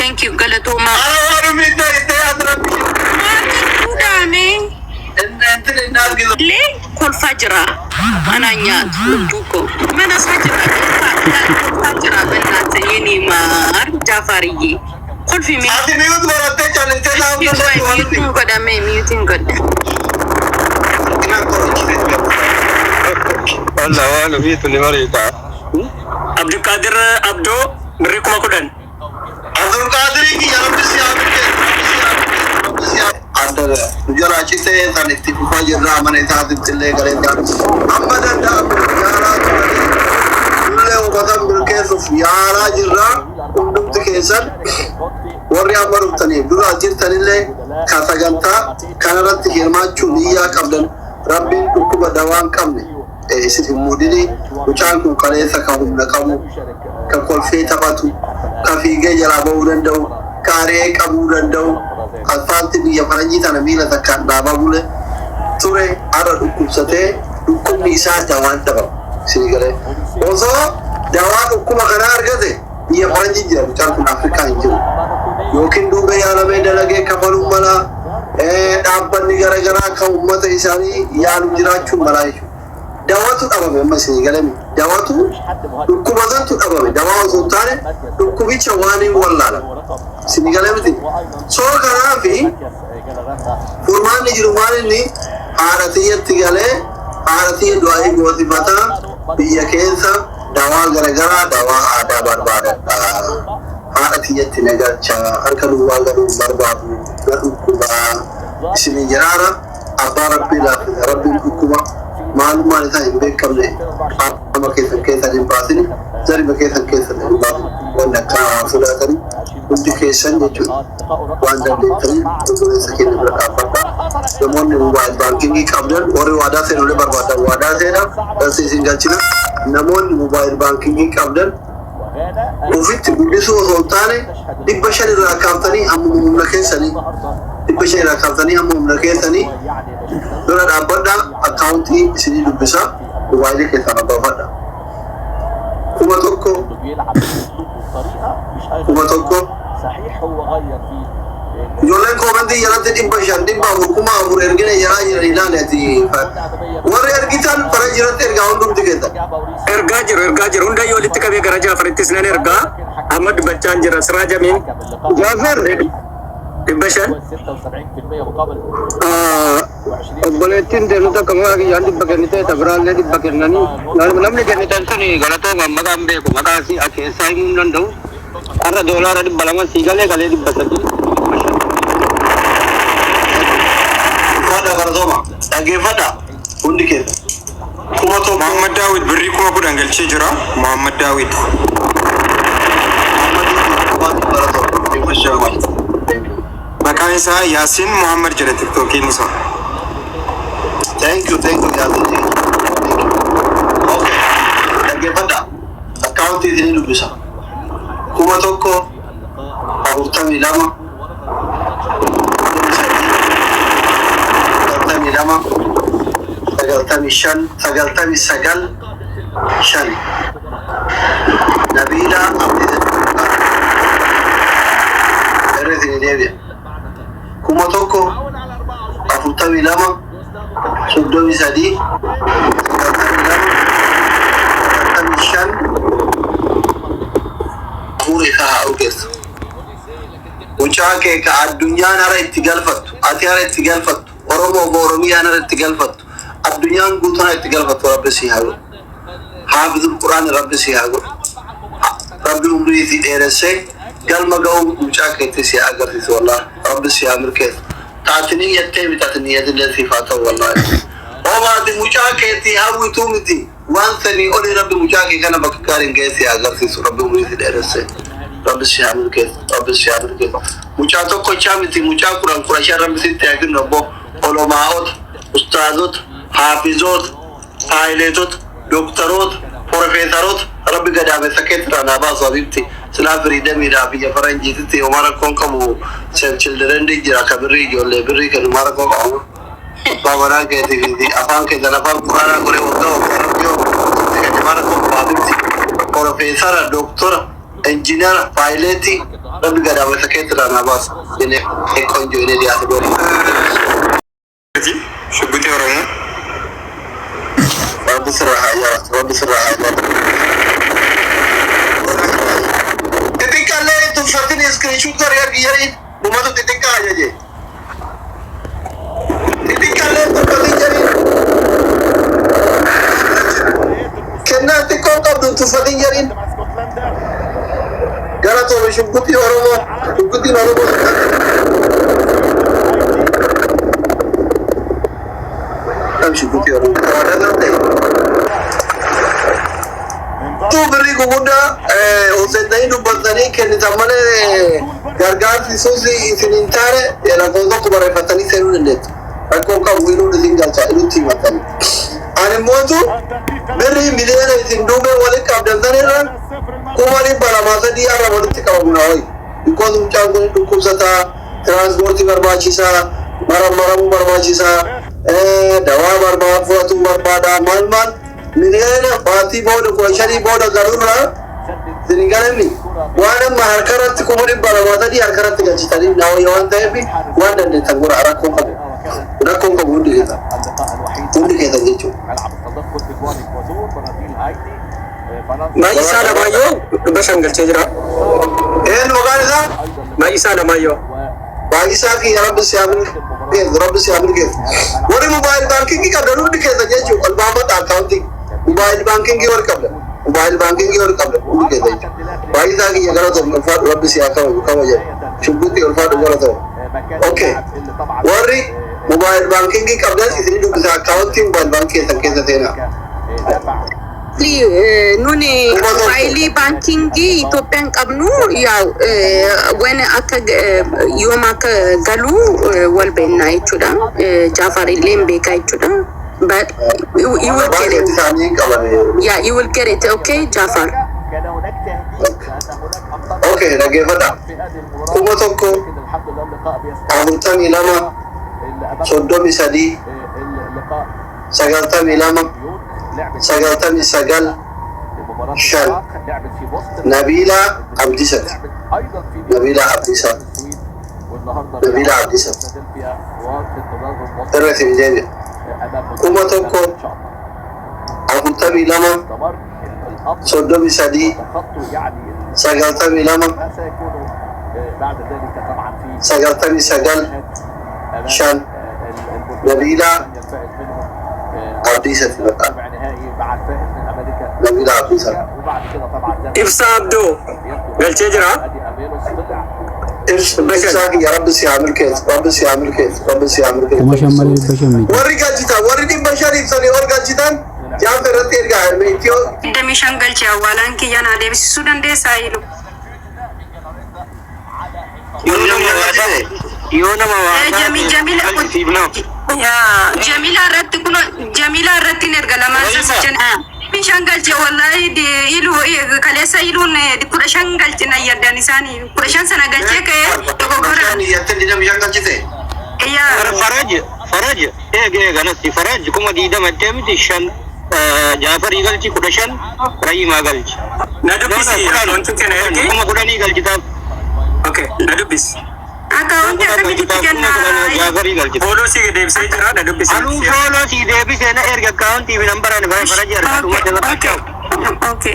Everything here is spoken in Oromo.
thank you galatoma أنا مين ده أدرى دامي أنت اللي ناقص ليه كل فجرة أنا نيات لبوكو من أسحجرة فجرة بنات يني مار جافاري كل في مين هذه ميوت مرتين على الجنة ميوتين قد أمي ميوتين قد والله وانا ميت اللي مريضة عبد القادر عبدو بريكم أكودن عبد القادر يجي يا رب سيام عندنا جرا شيء ثاني تفوق جرا من إتحاد التلة قريبا أما ده جرا كله وبدأ بالكيس يا راجرا كلهم تكيسن وريا مرو تاني دورا جير تاني له كاسجانتا كانت هيرما چوليا قبل ربي كوكو دوان كمني سيف موديني وچان كو كاليسا كهم نكمو ككل في تباتو كفي جرا بودندو كاري كبودندو الفانتي بيا فرنجي تانا ميلا تكان دابا بوله توري على دكوسته دكوم نيسا دوان تبا سيغله وزو دوان دكوم كنار غده بيا فرنجي جرا وچان كو افريكا جرا يوكين دوبه يالا ميدلگه كفلو ملا دابني غرا غرا كومت إساني يالو جراچو ملايشو دعواتو أبغى مسني قالني دعواتو دكوباتن تو أبغى دعوات زوجتانه دكوبي شواني والله لا سني قالني تي سو كلام في فرمان نجرماني عارتية تقاله عارتية دعائي قوتي فتا بيجاكينسا دعوة غرغرة دعوة عدا برباد عارتية تنجا شا أركلوا والغرو بربادو غرقوا سني جرارة أبا ربي لا ربي كوكما معلوم ما نتاعي بيك كمله أما كيسا جنباسني زري بكيسا جنباسني وانا كافلاتني ودي كيسا جنجو وانا ديتني ودي سكين بركافتا يمون موبايل بانكينجي كابدن وري وادا سينولي بربادا وادا سينا دسي سنجالچنا نمون موبايل بانكينجي كابدن وفيت بوديسو وزولتاني ديك بشاري راكافتني هم مملكيساني ديك بشاري راكافتني هم مملكيساني دولا دابدا أكاونتي سيدي لبسا موبايلي كيسانا بافدا كما توكو يولين كومنتي يلاتي ديباشان ديبا وكما أبو رجنا يراجي ريلانتي ور ارغيتان فرجرت ارغاون دوم تيكتا ارغاجر هوندا يولي تكابي غراجا فرنتسنان ارغا احمد بچان جرا سراجا مين جعفر ديباشان بولتين دلوتا كما ياندي بكنيته تبرال دي بكنني نمني كنيته سني غلطو ممدام بيكو مداسي اكيساي مندو ارا دولار دي بلما سيغالي غالي دي بسدي فدا غرزوما اگي فدا وندي كده كما تو محمد داوود بريكم ابو دانجل شجرا محمد داوود مكانسا ياسين محمد جرا تيك توك نسا thank you ياسين اوكي اگي فدا اكاونتي دي لبسا كما توكو أبوتامي لما سجلتامي شن سجلتامي سجل شن نبيلة عبد الرزق ديبي كما توكو أبوتامي لما سودومي سدي سجلتامي لما سجلتامي شن أموري فيها أوكس وشاكي كالدنيا نرى اتقالفت أتيار اتقالفت ورمو بورمية نرى اتقالفت الدنيا قلتنا اتقالفت رب سيهاغو حافظ القرآن رب سيهاغو رب أمريثي إيرسي قال مقاو وشاكي تسي أقرثي والله رب سيهاغو كيف تعتني يتيمي تعتني يد الذي فاته والله وما دي مشاكي تيهاوي تومتي وانثني أولي رب مشاكي كان بكارين كيسي أقرثي رب أمريثي إيرسي رب السيامل كيف مجاتو كوشامتي مجاكو ران قراشا رب سيتاكين نبو علماءات أستاذات حافظات بايلوتات دكتورات بروفيسورات رب قدامي سكت رانا باس وبيبتي سلا فريدة ميرا بيا فرنجي تتي ومارا كونكمو چلدرن دي جرا كبري جولي بري كنو مارا كونكمو بابانا كيتي فيدي أفان كيتي نفان قرانا قري وقتو وقرنجو تكتي مارا كونكمو بابيبتي بروفيسورة دكتورة انجينير بايلوتي rabbi gadaama sakeetirraa na baasa jennee eekkoon joonee dhiyaate goone. Shubbitii Oromoo. Rabbi sirraa haa jaallatu, rabbi sirraa haa jaallatu. Xixiqqaallee tuffatiin iskiriinshuut garee argiyyanii uummata xixiqqaa ajaje. Xixiqqaallee tuffatiin jedhanii kennaa xiqqoo qabdu tuffatiin jedhanii gara toora shubbitii Oromoo, shubbitiin Oromoo shubbitii Oromoo waadataan ta'e. Tu birrii guguddaa hojjetanii dubbatanii kennitan malee gargaarsi suusi isin hin taane rakkoon tokko barreeffatanii seenuu dandeettu. Rakkoon qabu hidhuun isin galcha hidhuutti himatanii. Ani mootu birrii miliyoona isin duubee walitti qabdantanirra kuma dhibba lamaa sadii har'a walitti qabamna hoyi. Bikoos mucaan kun dhukkubsataa, tiraanspoortii barbaachisaa, marammaramuu barbaachisaa, dawaa fudhatuu barbaada maal miliyoona baatii booda kudha shanii booda galuurraa isin galanni waan amma harkarratti kuma dhibba lamaa sadii harkarratti galchitanii na wayya waan ta'eef waan dandeettan godha rakkoon qabu hundi keessan jechuudha. Maayisaa Lamaayyoo dhibba shan galchee jira. Maqaan isaa Maayisaa Lamaayyoo. Maayisaa kiyya rabbi si haa milkeessu. Warri mobaayil baankingii qabdan hundi keessan jechuudha. Olbaafata akkaawuntii mobaayil baankingii warri qabdan hundi keessan jechuudha. Maayisaa kiyya gara ta'u ulfaadhu rabbi si haa kama jedhu. Shubbitti ulfaadhu gara ta'u. Okay. Warri mobaayil baankingii qabdan isin dubbisa akkaawuntii mobaayil baankii keessan keessa seenaa. Nuni mobaayilii baankingii Itoophiyaan qabnu waan akka yooma akka galuu wal beeknaa jechuudha. Jaafar illee hin beekaa jechuudha. But you will get it. Yeah, you will get it. Okay, Jaafar. Okay, dhaggeeffadha. Kuma tokko afurtamii lama soddomii sadii sagaltamii lama sagaltamii sagal shan Nabiila Abdisat irratti deebi'a. Kuma tokko afurtamii lama soddomii sadii sagaltamii lama sagaltamii sagal shan Nabiila Abdisat Nabiila Abdisat. Ibsaa Abdoo galchee jira. Ibsaa kiyya rabbi si haa milkeessu. Warri galchitan warri dhibba shan ibsanii ol galchitan Jaafar irratti ergaa Itiyoo. Damii shan galchee awwaalaan kiyya naa deebisisuu dandeessaa ilu. Yoo nama Jamila irratti kun Jamila irratti erga lamaan sassan bishaan galchee wallahi ilu kaleessa iluun kudha shan galchina yaddan isaanii kudha shan sana galchee ka'ee dogoggoraan. Faraj ganasti Faraj kuma diidama deemti shan Jaafarii galchi kudha shan Rahimaa galchi. na dubbisi wanti kana ergi. Kuma kudhanii galchitaaf. Okay, na dubbisi. Akkaawuntii akkamitti kennaa? Jaafarii galchitaaf. Fooloo si deebisee jira na dubbisi. Anuu fooloo si deebisee na erga akkaawuntii fi nambaraan Faraj argatu. Okay.